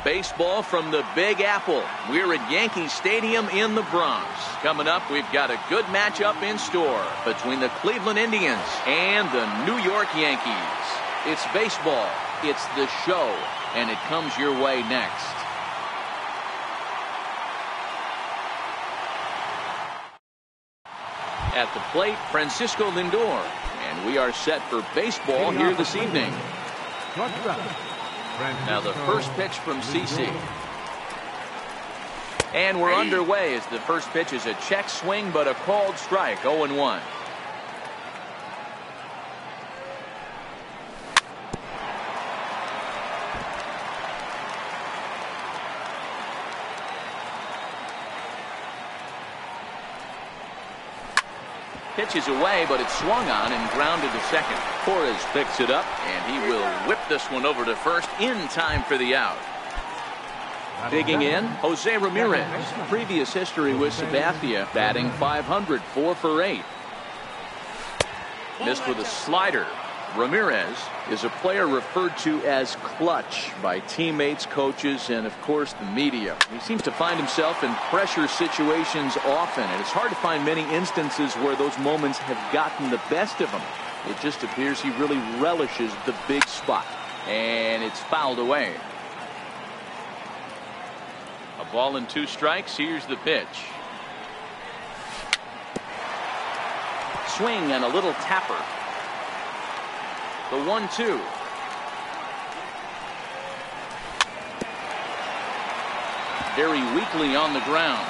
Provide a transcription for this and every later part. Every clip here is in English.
Baseball from the Big Apple. We're at Yankee Stadium in the Bronx. Coming up, we've got a good matchup in store between the Cleveland Indians and the New York Yankees. It's baseball, it's the show, and it comes your way next. At the plate, Francisco Lindor, and we are set for baseball here this evening. Now the first pitch from CC. And we're underway as the first pitch is a check swing, but a called strike, 0-1. Pitch is away, but it's swung on and grounded to second. Torres picks it up, and he will whip this one over to first in time for the out. Digging in, Jose Ramirez. Previous history with Sabathia, batting .500, 4 for 8. Missed with a slider. Ramirez is a player referred to as clutch by teammates, coaches, and of course the media. He seems to find himself in pressure situations often, and it's hard to find many instances where those moments have gotten the best of him. It just appears he really relishes the big spot, and it's fouled away. A ball and 2 strikes. Here's the pitch. Swing and a little tapper. The 1-2. Very weakly on the ground.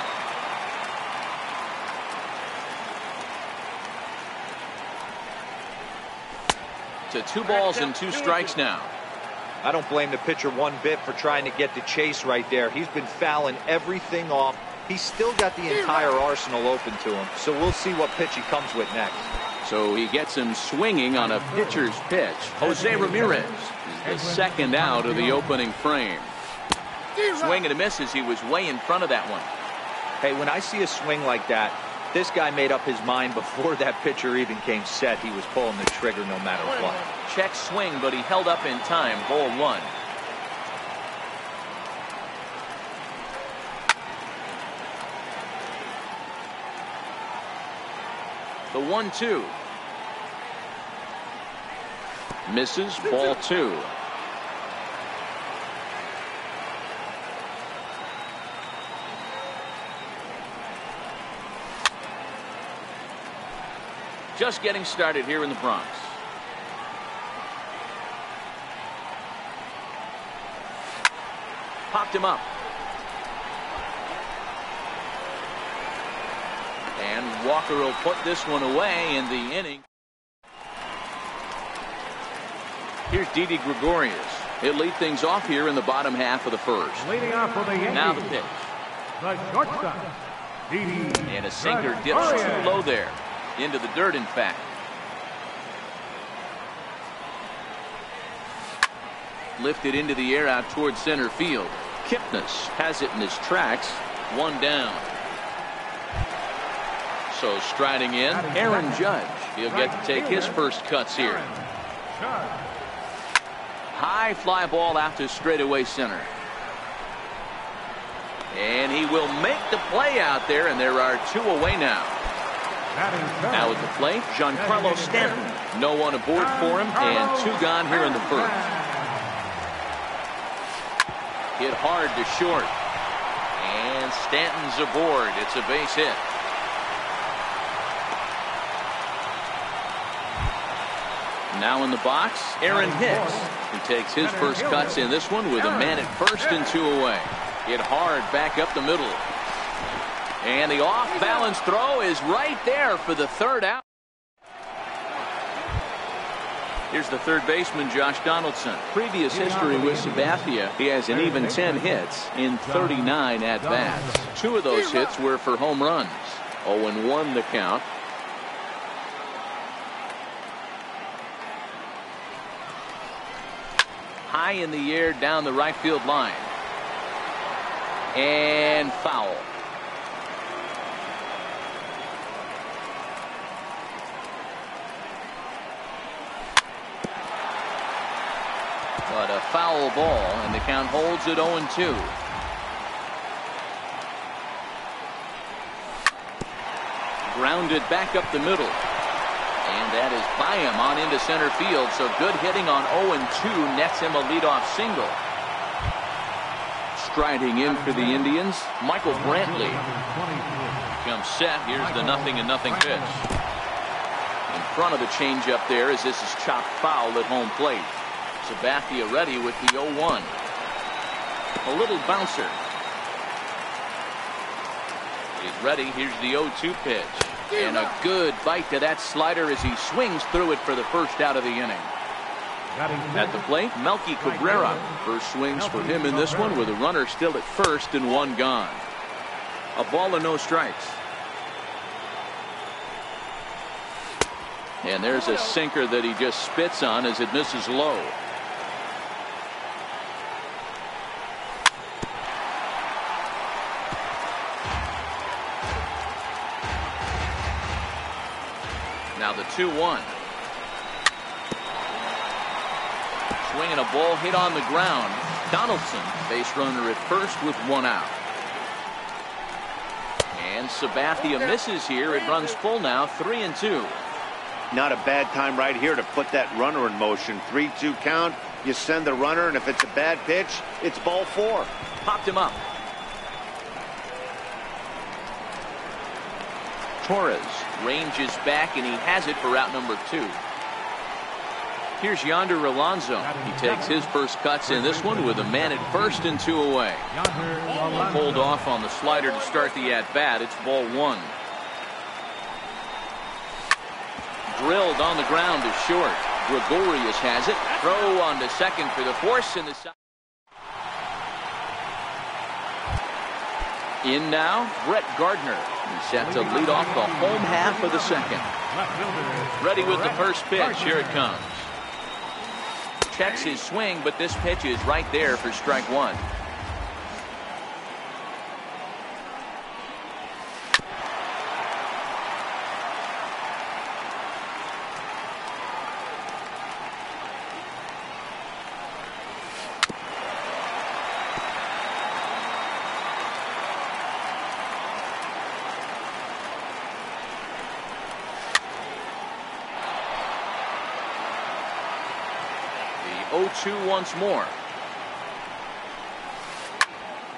To 2 balls and 2 strikes now. I don't blame the pitcher one bit for trying to get the chase right there. He's been fouling everything off. He's still got the entire arsenal open to him. So we'll see what pitch he comes with next. So he gets him swinging on a pitcher's pitch. Jose Ramirez is the second out of the opening frame. Swing and a miss as he was way in front of that one. Hey, when I see a swing like that, this guy made up his mind before that pitcher even came set. He was pulling the trigger no matter what. Check swing, but he held up in time. Ball 1. The 1-2. Misses. Ball 2. Just getting started here in the Bronx. Popped him up. And Walker will put this one away in the inning. Here's Didi Gregorius. He'll lead things off here in the bottom half of the first. Leading off for the Yankees. Now the pitch. The shortstop, Didi. And a sinker dips too low there. Into the dirt, in fact. Lifted into the air out towards center field. Kipnis has it in his tracks. 1 down. So striding in, Aaron Judge. He'll get to take his first cuts here. High fly ball out to straightaway center. And he will make the play out there, and there are 2 away now. Now at the plate, Giancarlo Stanton. No one aboard for him, and 2 gone here in the first. Hit hard to short. And Stanton's aboard. It's a base hit. Now in the box, Aaron Hicks, who takes his first cuts in this one with a man at first and 2 away. Hit hard back up the middle. And the off-balance throw is right there for the 3rd out. Here's the third baseman, Josh Donaldson. Previous history with Sabathia. He has an even 10 hits in 39 at-bats. 2 of those hits were for home runs. 0-1 the count. High in the air down the right field line. And foul. But a foul ball, and the count holds at 0-2. Grounded back up the middle. And that is by him on into center field. So good hitting on 0-2 nets him a leadoff single. Striding in for the Indians, Michael Brantley. Comes set. Here's the 0-0 pitch. In front of the changeup there as this is chopped foul at home plate. Sabathia ready with the 0-1. A little bouncer. He's ready. Here's the 0-2 pitch. And a good bite to that slider as he swings through it for the first out of the inning. At the plate, Melky Cabrera. First swings for him in this one with a runner still at first and one gone. A ball and no strikes. And there's a sinker that he just spits on as it misses low. Now the 2-1. Swinging a ball hit on the ground. Donaldson, base runner at first with one out. And Sabathia misses here. It runs full now, 3-2. Not a bad time right here to put that runner in motion. 3-2 count. You send the runner, and if it's a bad pitch, it's ball 4. Popped him up. Torres ranges back, and he has it for out number 2. Here's Yonder Alonso. He takes his first cuts in this one with a man at first and 2 away. Hold off on the slider to start the at-bat. It's ball 1. Drilled on the ground to short. Gregorius has it. Throw on to second for the force in the side. In now, Brett Gardner. He's set to lead off the home half of the second. Ready with the first pitch. Here it comes. Checks his swing, but this pitch is right there for strike 1. The 0-2 once more.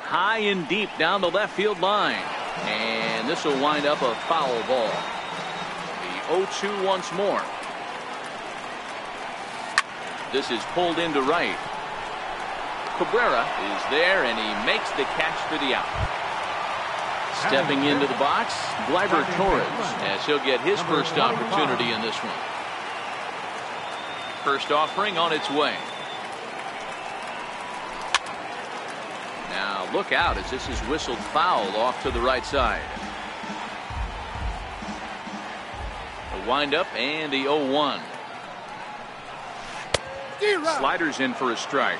High and deep down the left field line. And this will wind up a foul ball. The 0-2 once more. This is pulled into right. Cabrera is there, and he makes the catch for the out. Stepping into the box, Gleyber Torres, as he'll get his first opportunity in this one. First offering on its way. Now look out as this is whistled foul off to the right side. The windup and the 0-1. Sliders in for a strike.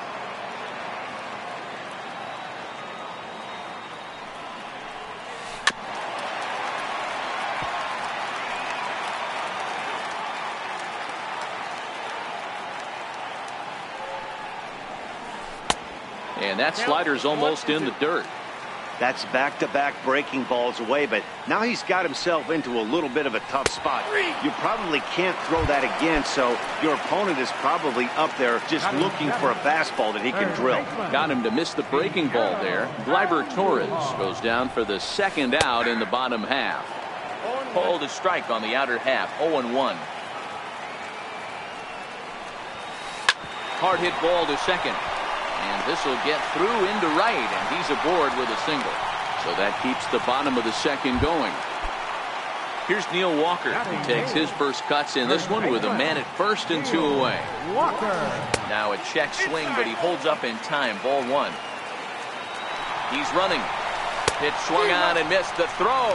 And that slider's almost in the dirt. That's back-to-back breaking balls away, but now he's got himself into a little bit of a tough spot. You probably can't throw that again, so your opponent is probably up there just looking for a fastball that he can drill. Got him to miss the breaking ball there. Gleyber Torres goes down for the second out in the bottom half. Called a strike on the outer half, 0-1. Hard hit ball to second. And this will get through into right, and he's aboard with a single. So that keeps the bottom of the second going. Here's Neil Walker. He takes his first cuts in this one with a man at first and 2 away. Now a check swing, but he holds up in time. Ball 1. He's running. Pitch swung on and missed the throw.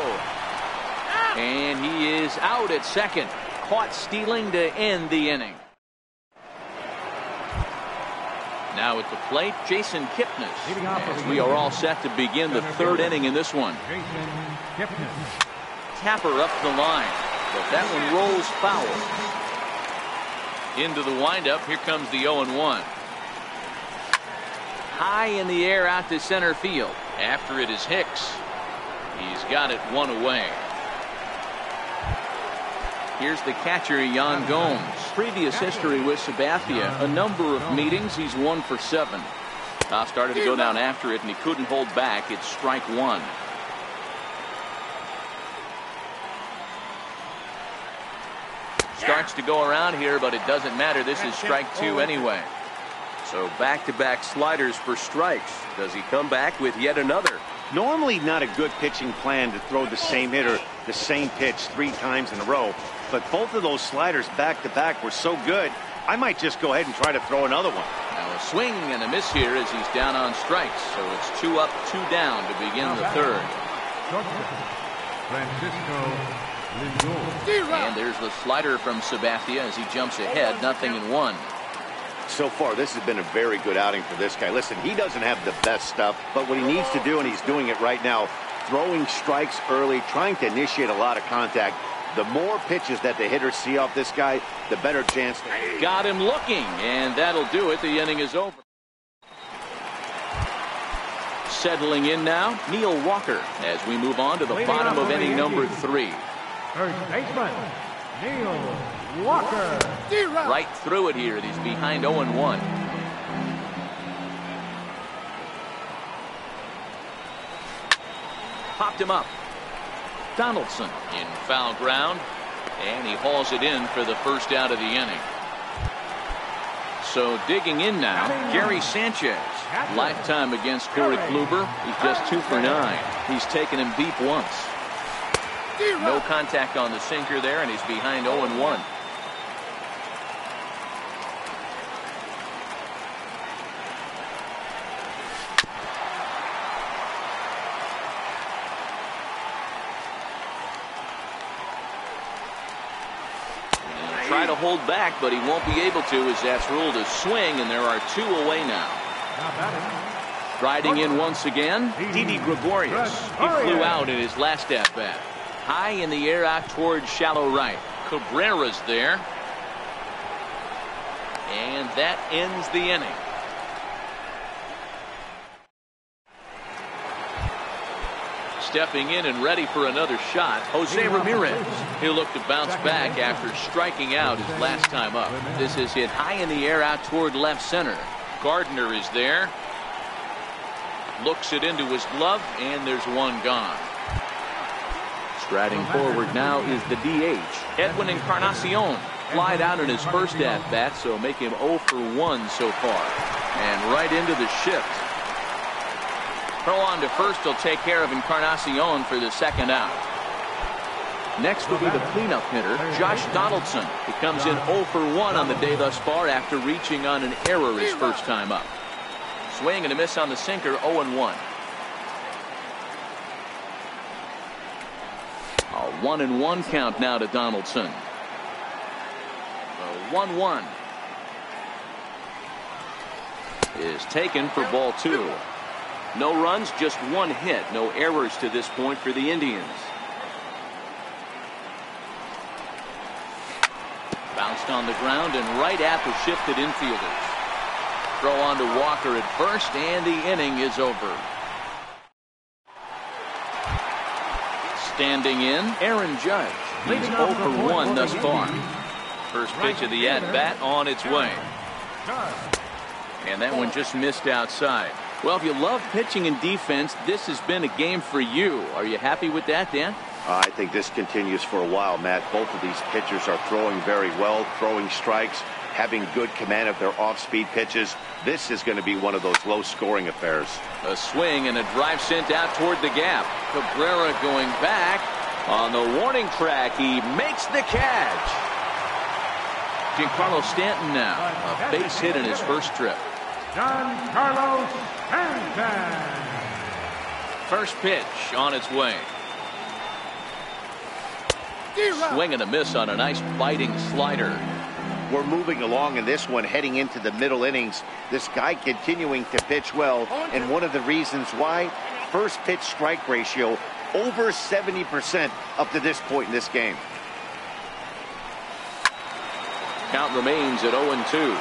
And he is out at second. Caught stealing to end the inning. Now at the plate, Jason Kipnis, as we are all set to begin the third inning in this one. Tapper up the line, but that one rolls foul. Into the windup, here comes the 0-1. high in the air out to center field. After it is Hicks. He's got it one away. Here's the catcher, Yan Gomes. Previous history with Sabathia, a number of meetings. He's 1 for 7. Started to go down after it, and he couldn't hold back. It's strike 1. Starts to go around here, but it doesn't matter. This is strike 2 anyway. So back-to-back sliders for strikes. Does he come back with yet another? Normally not a good pitching plan to throw the same hitter the same pitch 3 times in a row, but both of those sliders back-to-back were so good, I might just go ahead and try to throw another one. Now a swing and a miss here as he's down on strikes. So it's 2 up, 2 down to begin the third. And there's the slider from Sabathia as he jumps ahead, 0-1. So far, this has been a very good outing for this guy. Listen, he doesn't have the best stuff, but what he needs to do, and he's doing it right now, throwing strikes early, trying to initiate a lot of contact. The more pitches that the hitters see off this guy, the better chance. Got him looking, and that'll do it. The inning is over. Settling in now, Neil Walker, as we move on to the bottom of inning number 3. First baseman, Neil Walker. Right through it here. He's behind 0-1. Popped him up. Donaldson in foul ground, and he hauls it in for the first out of the inning. So digging in now, Gary Sanchez. Lifetime against Corey Kluber. He's just 2 for 9. He's taken him deep once. No contact on the sinker there, and he's behind 0-1. Try to hold back, but he won't be able to as that's ruled a swing, and there are 2 away now. Riding in once again, Didi Gregorius. He flew out in his last at-bat. High in the air out towards shallow right. Cabrera's there. And that ends the inning. Stepping in and ready for another shot, Jose Ramirez. He'll look to bounce back after striking out his last time up. This is hit high in the air out toward left center. Gardner is there. Looks it into his glove, and there's 1 gone. Striding forward now is the DH, Edwin Encarnacion. Flied out in his first at-bat, so make him 0 for 1 so far. And right into the shift. Throw on to first will take care of Encarnacion for the second out. Next will be the cleanup hitter, Josh Donaldson. He comes in 0 for 1 on the day thus far after reaching on an error his first time up. Swing and a miss on the sinker, 0-1. A 1-1 count now to Donaldson. The 1-1 is taken for ball 2. No runs, just 1 hit. No errors to this point for the Indians. Bounced on the ground and right at the shifted infielders. Throw on to Walker at first, and the inning is over. Standing in, Aaron Judge. He's 0 for 1 thus far. First pitch of the at-bat on its way. And that one just missed outside. Well, if you love pitching and defense, this has been a game for you. Are you happy with that, Dan? I think this continues for a while, Matt. Both of these pitchers are throwing very well, throwing strikes, having good command of their off-speed pitches. This is going to be one of those low-scoring affairs. A swing and a drive sent out toward the gap. Cabrera going back. On the warning track, he makes the catch. Giancarlo Stanton now, a base hit in his first trip. Giancarlo Stanton. First pitch on its way. Swing and a miss on a nice biting slider. We're moving along in this one, heading into the middle innings. This guy continuing to pitch well, and one of the reasons why, first pitch strike ratio over 70% up to this point in this game. Count remains at 0-2.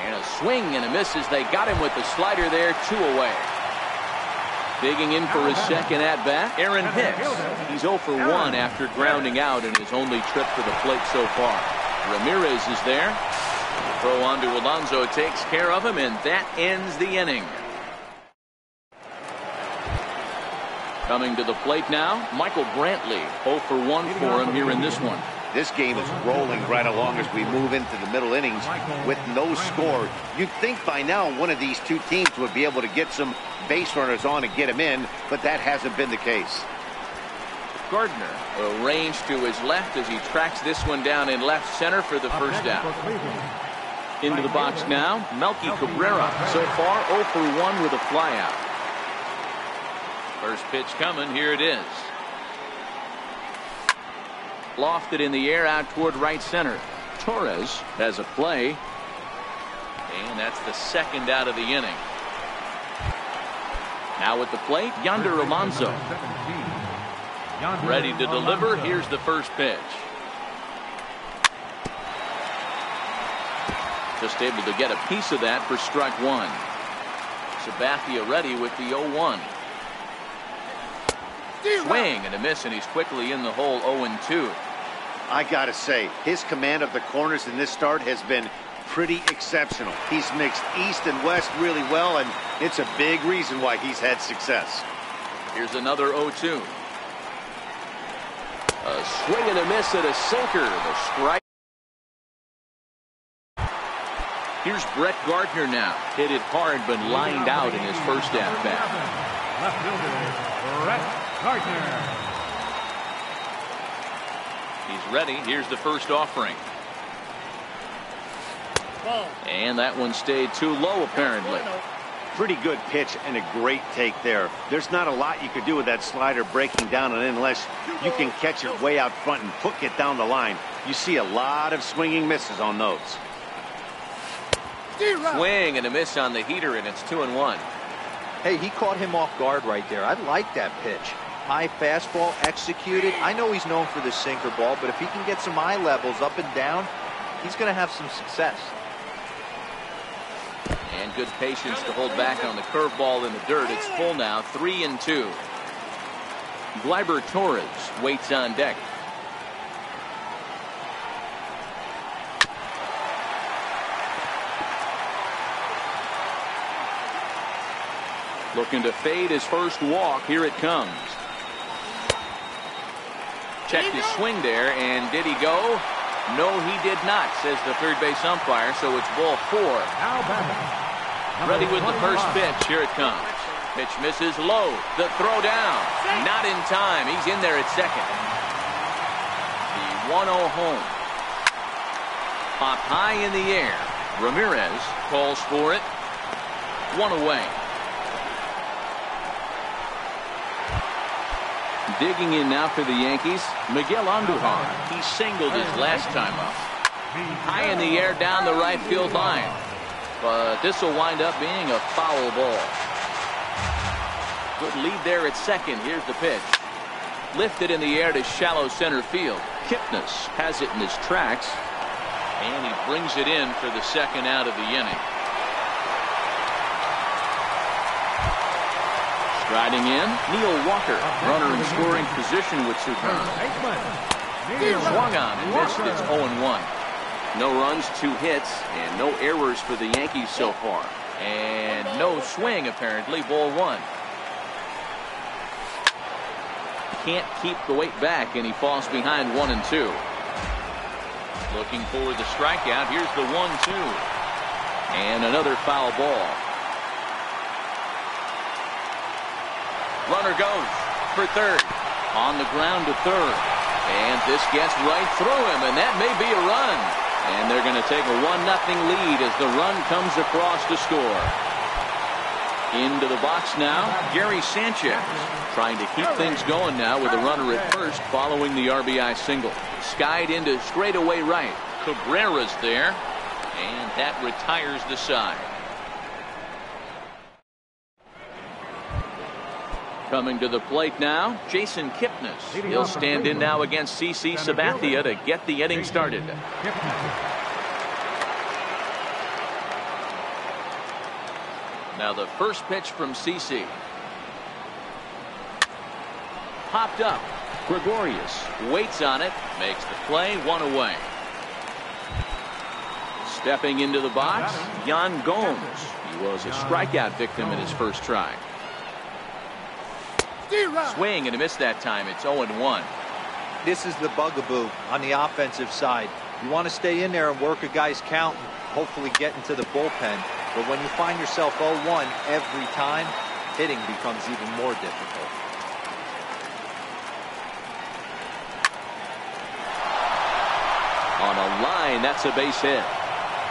And a swing and a miss as they got him with the slider there, 2 away. Digging in for his second at-bat, Aaron Hicks. He's 0 for 1 after grounding out in his only trip to the plate so far. Ramirez is there. Throw on to Alonso takes care of him, and that ends the inning. Coming to the plate now, Michael Brantley. 0 for 1 for him here in this one. This game is rolling right along as we move into the middle innings with no score. You'd think by now one of these two teams would be able to get some base runners on and get him in, but that hasn't been the case. Gardner arranged to his left as he tracks this one down in left center for the first out. Into the box now, Melky Cabrera. So far 0 for 1 with a flyout. First pitch coming, here it is. Lofted in the air out toward right center. Torres has a play. And that's the second out of the inning. Now at the plate, Yonder Alonso. Ready to deliver. Here's the first pitch. Just able to get a piece of that for strike 1. Sabathia ready with the 0-1. Swing and a miss, and he's quickly in the hole. 0-2. I gotta say, his command of the corners in this start has been pretty exceptional. He's mixed east and west really well, and it's a big reason why he's had success. Here's another 0-2. A swing and a miss at a sinker. The strike. Here's Brett Gardner now. Hit it hard, but lined out in his first at-bat. Left fielder, Brett Gardner. He's ready. Here's the first offering. And that one stayed too low, apparently. Pretty good pitch and a great take there. There's not a lot you could do with that slider breaking down, and unless you can catch it way out front and hook it down the line, you see a lot of swinging misses on those. Swing and a miss on the heater, and it's 2-1. Hey, he caught him off guard right there. I like that pitch. High fastball executed. I know he's known for the sinker ball, but if he can get some eye levels up and down, he's going to have some success. And good patience to hold back on the curveball in the dirt. It's full now, 3-2. Gleyber Torres waits on deck. Looking to fade his first walk. Here it comes. Checked his swing there, and did he go? No, he did not, says the third base umpire, so it's ball 4. Ready with the first pitch. Here it comes. Pitch misses low. The throw down. Not in time. He's in there at second. The 1-0 home. Pop high in the air. Ramirez calls for it. 1 away. Digging in now for the Yankees, Miguel Andujar. He singled his last time up. High in the air down the right field line. But this will wind up being a foul ball. Good lead there at second. Here's the pitch. Lifted in the air to shallow center field. Kipnis has it in his tracks. And he brings it in for the second out of the inning. Striding in, Neil Walker, runner in scoring position with 2 runs. Swung on and missed. It's 0-1. No runs, 2 hits, and no errors for the Yankees so far. And no swing, apparently. Ball 1. Can't keep the weight back, and he falls behind 1-2. Looking for the strikeout. Here's the 1-2. And another foul ball. Runner goes for third. On the ground to third. And this gets right through him, and that may be a run. And they're going to take a 1-0 lead as the run comes across to score. Into the box now, Gary Sanchez. Trying to keep things going now with a runner at first following the RBI single. Skied into straightaway right. Cabrera's there. And that retires the side. Coming to the plate now, Jason Kipnis. He'll stand in now against CC Sabathia to get the inning started. Now the first pitch from CC. Popped up. Gregorius waits on it, makes the play, 1 away. Stepping into the box, Yan Gomes. He was a strikeout victim in his first try. Swing and a miss that time. It's 0-1. This is the bugaboo on the offensive side. You want to stay in there and work a guy's count and hopefully get into the bullpen. But when you find yourself 0-1 every time, hitting becomes even more difficult. On a line, that's a base hit.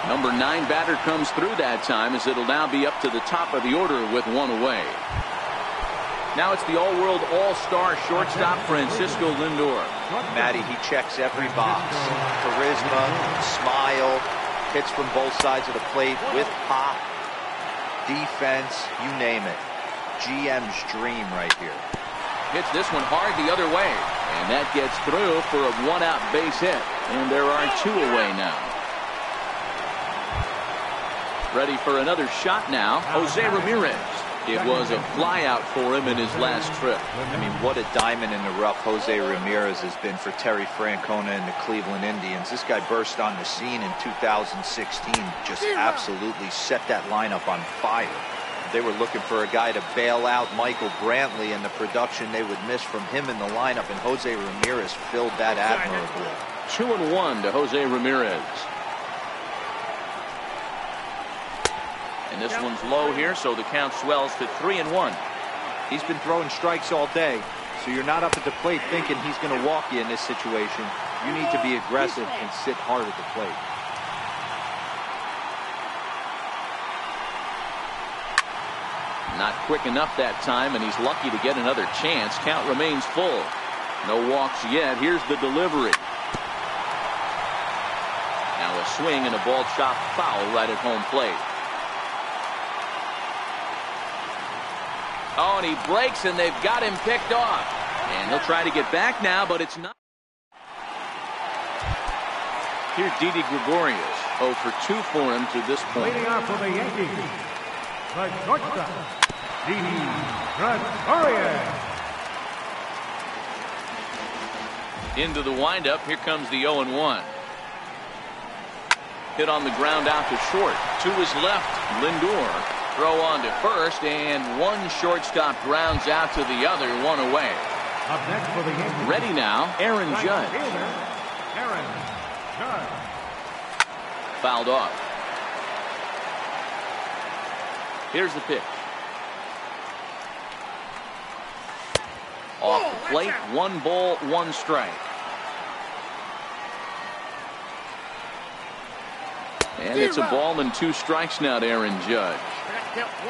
Number 9 batter comes through that time, as it'll now be up to the top of the order with 1 away. Now it's the all-world all-star shortstop Francisco Lindor. Matty, he checks every box. Charisma, smile, hits from both sides of the plate with pop, defense, you name it. GM's dream right here. Hits this one hard the other way, and that gets through for a 1-out base hit. And there are 2 away now. Ready for another shot now, Jose Ramirez. It was a flyout for him in his last trip. I mean, what a diamond in the rough Jose Ramirez has been for Terry Francona and the Cleveland Indians. This guy burst on the scene in 2016, just absolutely set that lineup on fire. They were looking for a guy to bail out Michael Brantley, and the production they would miss from him in the lineup, and Jose Ramirez filled that admirably. 2-1 to Jose Ramirez. And this one's low here, so the count swells to 3-1. He's been throwing strikes all day, so you're not up at the plate thinking he's going to walk you in this situation. You need to be aggressive and sit hard at the plate. Not quick enough that time, and he's lucky to get another chance. Count remains full. No walks yet. Here's the delivery. Now a swing and a ball chopped foul right at home plate. Oh, and he breaks, and they've got him picked off. And he'll try to get back now, but it's not. Here's Didi Gregorius. 0 for 2 for him to this point. Leading off for the Yankees, the shortstop, Didi Gregorius. Into the windup. Here comes the 0-1. Hit on the ground out to short. To his left, Lindor. Throw on to first, and one shortstop grounds out to the other, 1 away. Up next for the Yankees, ready now, Aaron Judge. Aaron Judge. Fouled off. Here's the pitch. Off the plate, 1 ball, 1 strike. And it's a ball and 2 strikes now to Aaron Judge.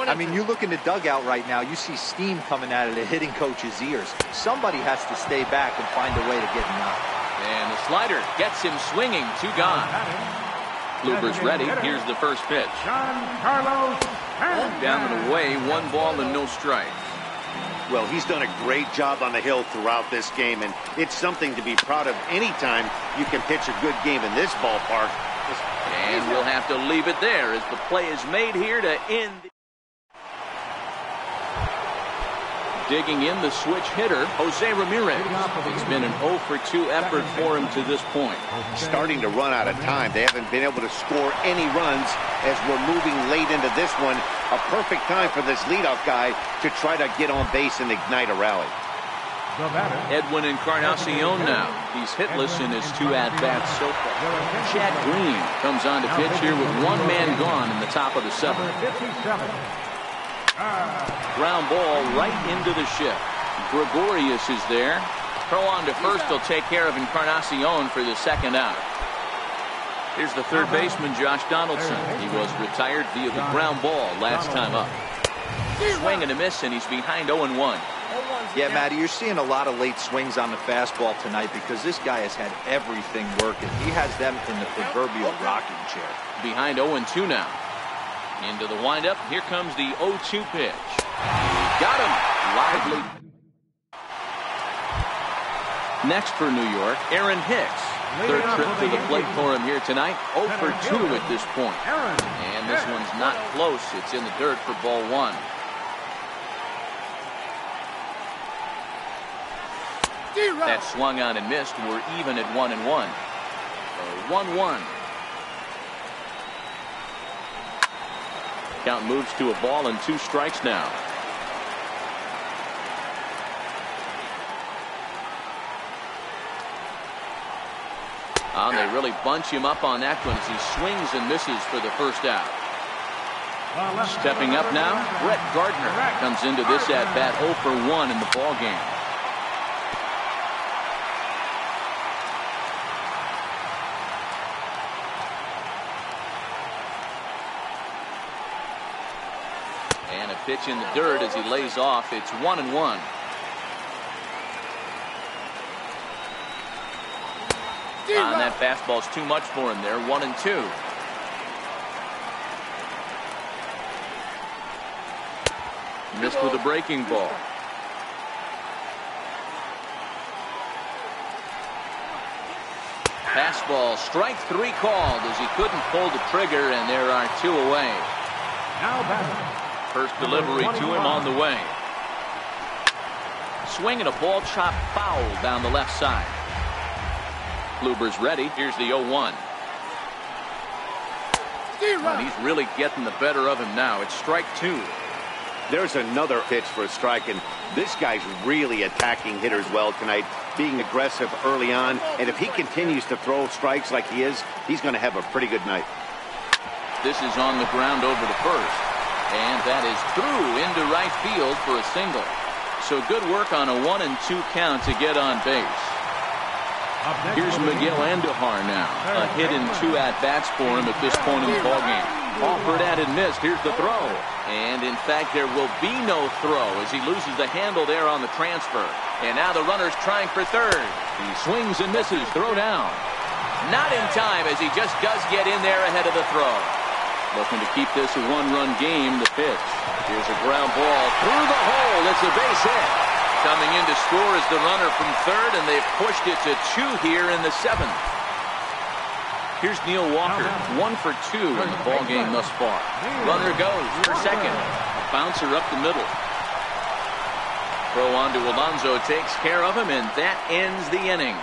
I mean, you look in the dugout right now, you see steam coming out of the hitting coach's ears. Somebody has to stay back and find a way to get him out. And the slider gets him swinging, 2 gone. Kluber's ready. Here's the first pitch. Down and away, 1 ball and no strikes. Well, he's done a great job on the hill throughout this game, and it's something to be proud of anytime you can pitch a good game in this ballpark. And we'll have to leave it there as the play is made here to end. Digging in the switch hitter, Jose Ramirez. It's been an 0 for 2 effort for him to this point. Starting to run out of time. They haven't been able to score any runs as we're moving late into this one. A perfect time for this leadoff guy to try to get on base and ignite a rally. Edwin Encarnacion now. He's hitless in his 2 at-bats so far. Chad Green comes on to pitch here with 1 man gone in the top of the 7th. Ground ball right into the shift. Gregorius is there. Throw on to first. He'll take care of Encarnacion for the 2nd out. Here's the 3rd baseman, Josh Donaldson. He was retired via the ground ball last time up. Swing and a miss, and he's behind 0-1. Yeah, Matty, you're seeing a lot of late swings on the fastball tonight because this guy has had everything working. He has them in the proverbial rocking chair. Behind 0-2 now. Into the windup. Here comes the 0-2 pitch. Got him. Lively. Next for New York, Aaron Hicks. Third trip to the plate for him here tonight. 0 for 2 at this point. And this one's not close. It's in the dirt for ball one. That swung on and missed. We're even at 1-1. 1-1. Count moves to a ball and 2 strikes now. And they really bunch him up on that one as he swings and misses for the first out. Stepping up now, Brett Gardner comes into this at bat 0 for 1 in the ball game. And a pitch in the dirt as he lays off. It's 1-1. And that fastball's too much for him there. 1-2. Missed with a breaking ball. Fastball, strike 3 called as he couldn't pull the trigger, and there are 2 away. Now batting. First delivery to him on the way. Swinging a ball chopped foul down the left side. Kluber's ready. Here's the 0-1. And he's really getting the better of him now. It's strike 2. There's another pitch for a strike, and this guy's really attacking hitters well tonight, being aggressive early on. And if he continues to throw strikes like he is, he's going to have a pretty good night. This is on the ground over to first. And that is through into right field for a single. So good work on a 1-2 count to get on base. Here's Miguel Andujar now. A hit and 2 at-bats for him at this point in the ballgame. Offered at and missed. Here's the throw. And, in fact, there will be no throw as he loses the handle there on the transfer. And now the runner's trying for third. He swings and misses. Throw down. Not in time as he just does get in there ahead of the throw. Looking to keep this a 1-run game. The pitch. Here's a ground ball through the hole. It's a base hit. Coming in to score is the runner from third, and they've pushed it to 2 here in the 7th. Here's Neil Walker, 1 for 2 in the ball game thus far. Runner goes for second. A bouncer up the middle. Throw on to Alonso takes care of him, and that ends the inning.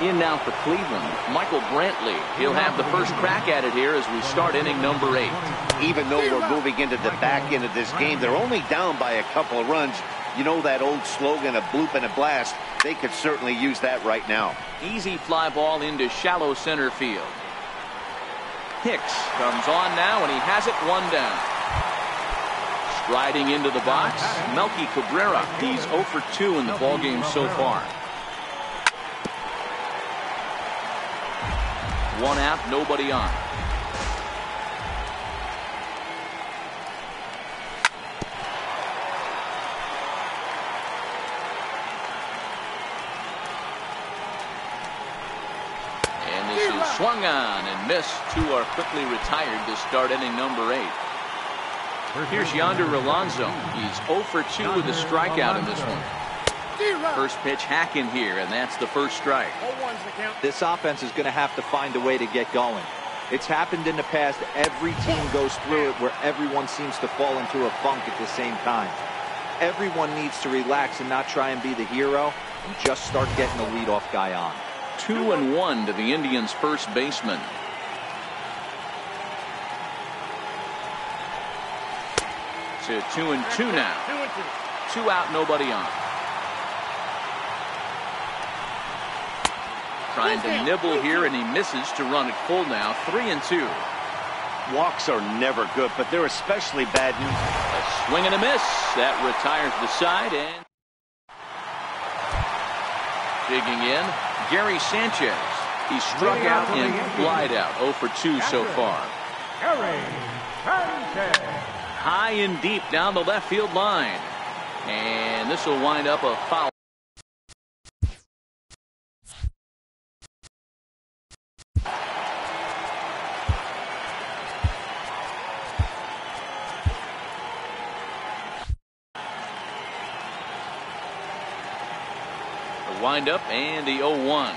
In now for Cleveland, Michael Brantley. He'll have the first crack at it here as we start inning number 8. Even though we're moving into the back end of this game, they're only down by a couple of runs. You know that old slogan, a bloop and a blast? They could certainly use that right now. Easy fly ball into shallow center field. Hicks comes on now, and he has it 1 down. Striding into the box, Melky Cabrera. He's 0 for 2 in the ballgame so far. 1 out, nobody on. And this is swung on and missed. 2 are quickly retired to start inning number 8. Here's Yonder Alonso. He's 0 for 2 with a strikeout in this one. First pitch hack in here, and that's the first strike. This offense is going to have to find a way to get going. It's happened in the past. Every team goes through it where everyone seems to fall into a funk at the same time. Everyone needs to relax and not try and be the hero and just start getting the leadoff guy on. 2-1 to the Indians' first baseman. To 2-2 now. 2 out, nobody on. Trying to nibble here, and he misses to run it full now. 3-2. Walks are never good, but they're especially bad news. A swing and a miss. That retires the side. And digging in, Gary Sanchez. He struck out and flied out. 0 for 2 so far. High and deep down the left field line. And this will wind up a foul. windup and the 0-1.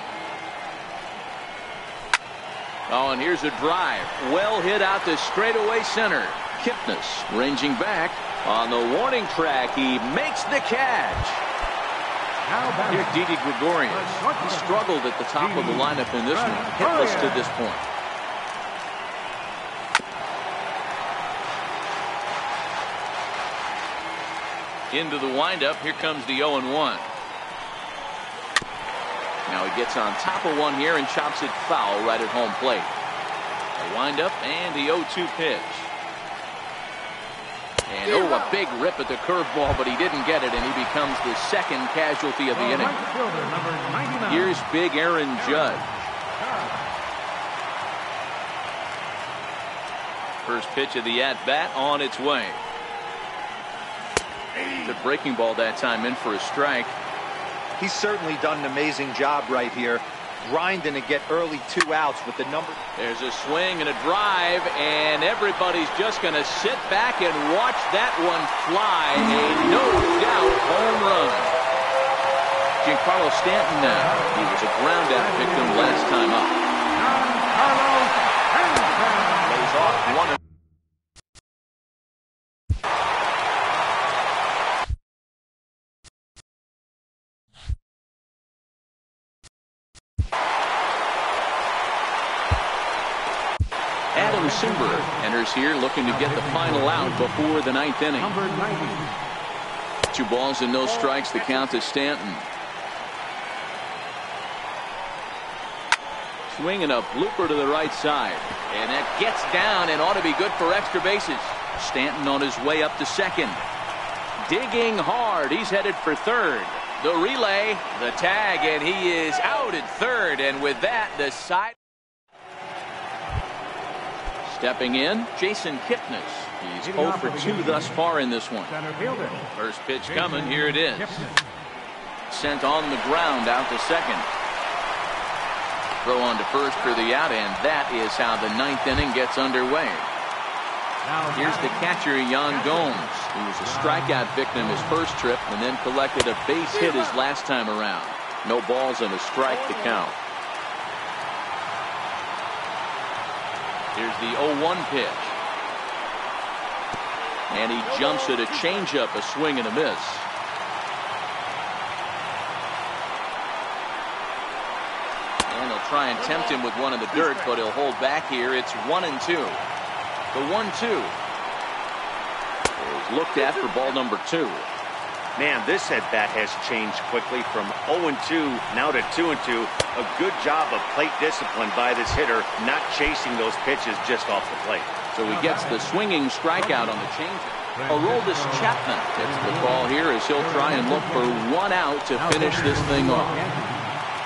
Oh, and here's a drive. Well hit out to straightaway center. Kipnis ranging back on the warning track. He makes the catch. Here's Didi Gregorius. He struggled at the top of the lineup in this one. Hitless to this point. Into the windup. Here comes the 0-1. Now he gets on top of one here and chops it foul right at home plate. A windup and the 0-2 pitch. And a big rip at the curveball, but he didn't get it, and he becomes the second casualty of the inning. Here's big Aaron Judge. First pitch of the at-bat on its way. The breaking ball that time in for a strike. He's certainly done an amazing job right here, grinding to get early 2 outs with the number. There's a swing and a drive, and everybody's just going to sit back and watch that one fly. A no-doubt home run. Giancarlo Stanton now. He was a ground-out victim last time up. Lays off one. Adam Simber enters here looking to get the final out before the 9th inning. 2 balls and no strikes. The count to Stanton. Swing and a blooper to the right side. And that gets down and ought to be good for extra bases. Stanton on his way up to second. Digging hard. He's headed for third. The relay, the tag, and he is out at third. And with that, the side. Stepping in, Jason Kipnis. He's 0 for 2 thus far in this one. First pitch coming. Here it is. Sent on the ground out to second. Throw on to first for the out, and that is how the 9th inning gets underway. Here's the catcher, Yan Gomes. He was a strikeout victim his first trip and then collected a base hit his last time around. No balls and a strike to count. Here's the 0-1 pitch. And he jumps at a changeup, a swing and a miss. And he'll try and tempt him with one in the dirt, but he'll hold back here. It's 1-2. The 1-2 is looked at for ball number 2. Man, this at-bat has changed quickly from 0-2 now to 2-2. A good job of plate discipline by this hitter, not chasing those pitches just off the plate. So he gets the swinging strikeout on the changeup. Aroldis Chapman gets the call here as he'll try and look for 1 out to finish this thing off.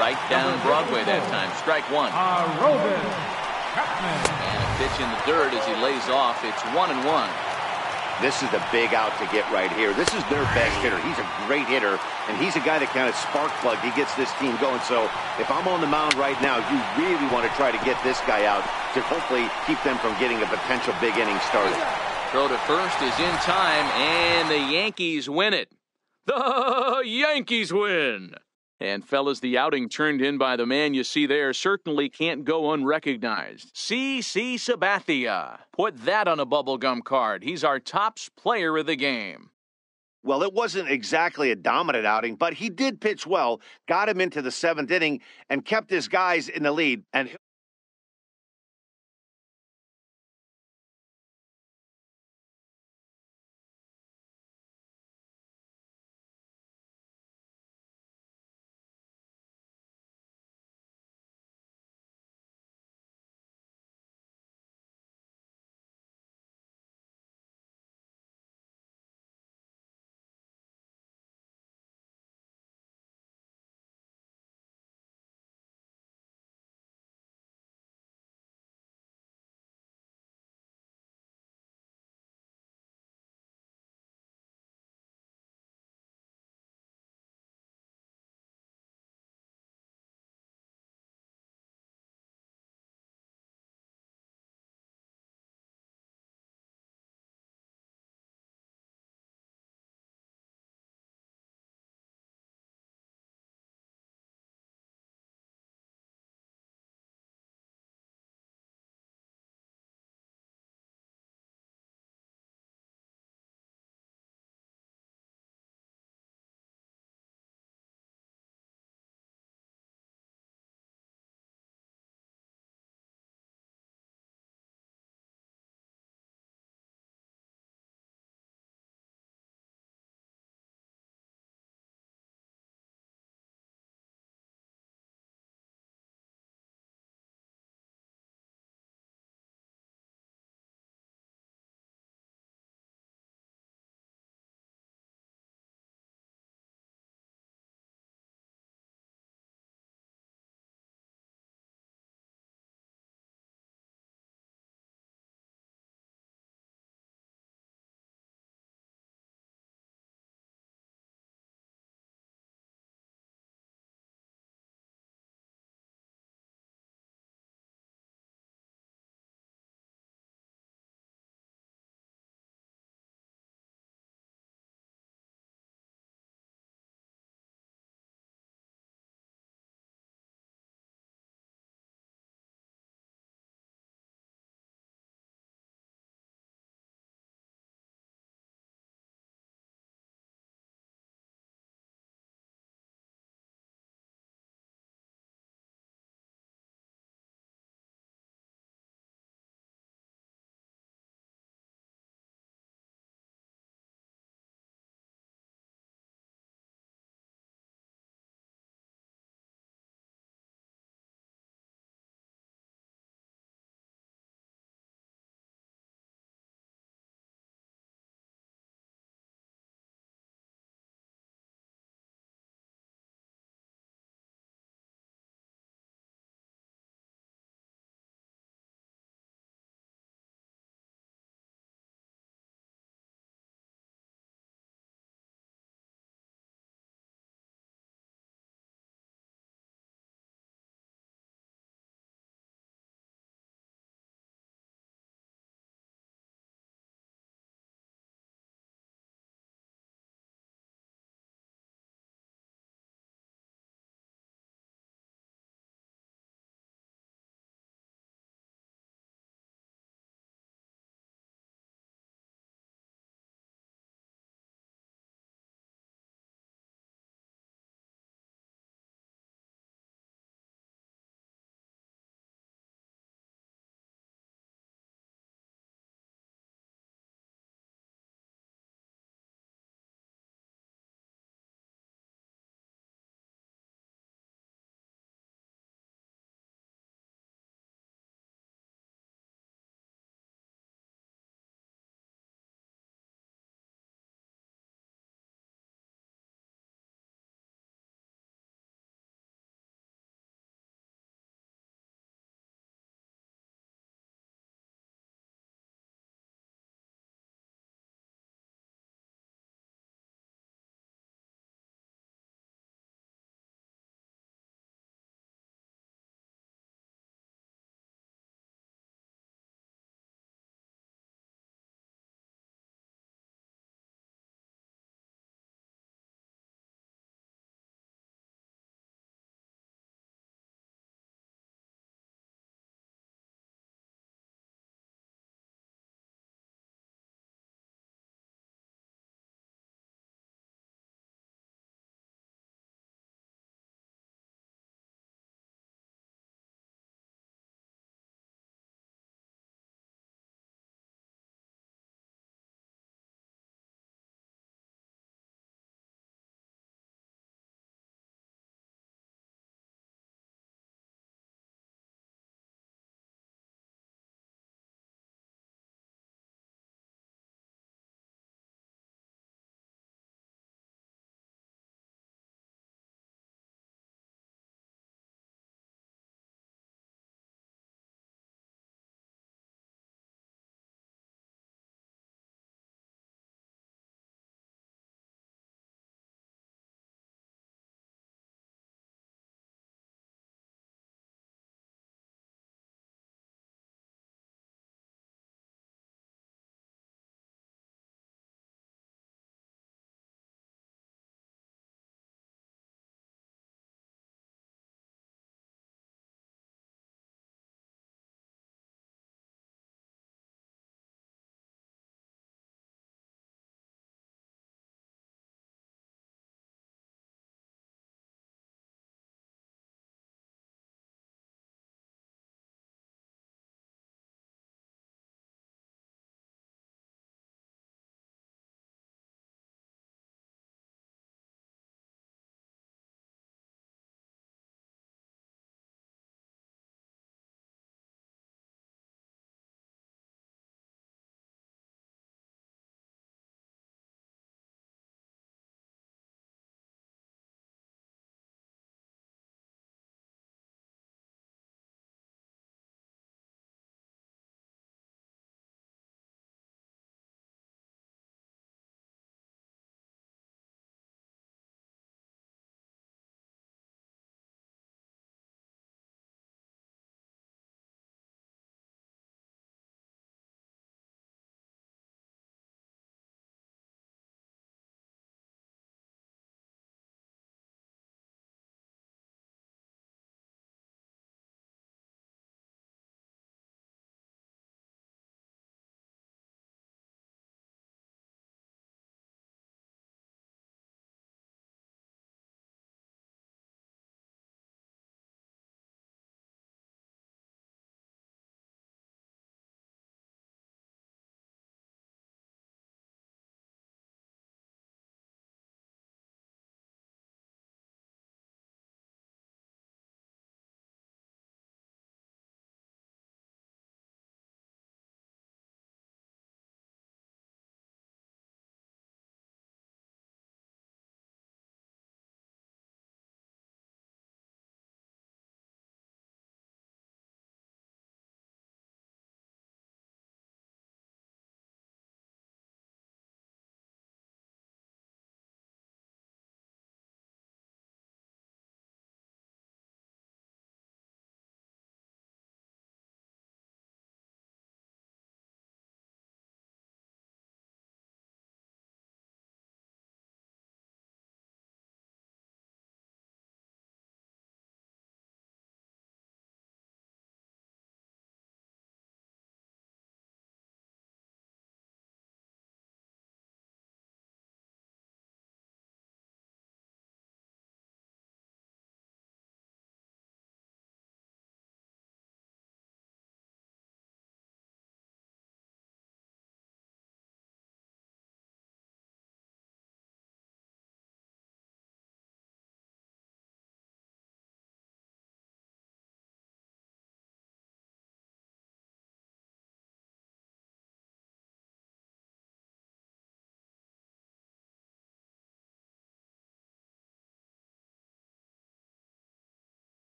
Right down Broadway that time. Strike 1. And a pitch in the dirt as he lays off. It's 1-1. This is the big out to get right here. This is their best hitter. He's a great hitter, and he's a guy that kind of spark plug. He gets this team going. So if I'm on the mound right now, you really want to try to get this guy out to hopefully keep them from getting a potential big inning started. Throw to first is in time, and the Yankees win it. The Yankees win. And fellas, the outing turned in by the man you see there certainly can't go unrecognized. C.C. Sabathia. Put that on a bubblegum card. He's our tops player of the game. Well, it wasn't exactly a dominant outing, but he did pitch well, got him into the 7th inning, and kept his guys in the lead. And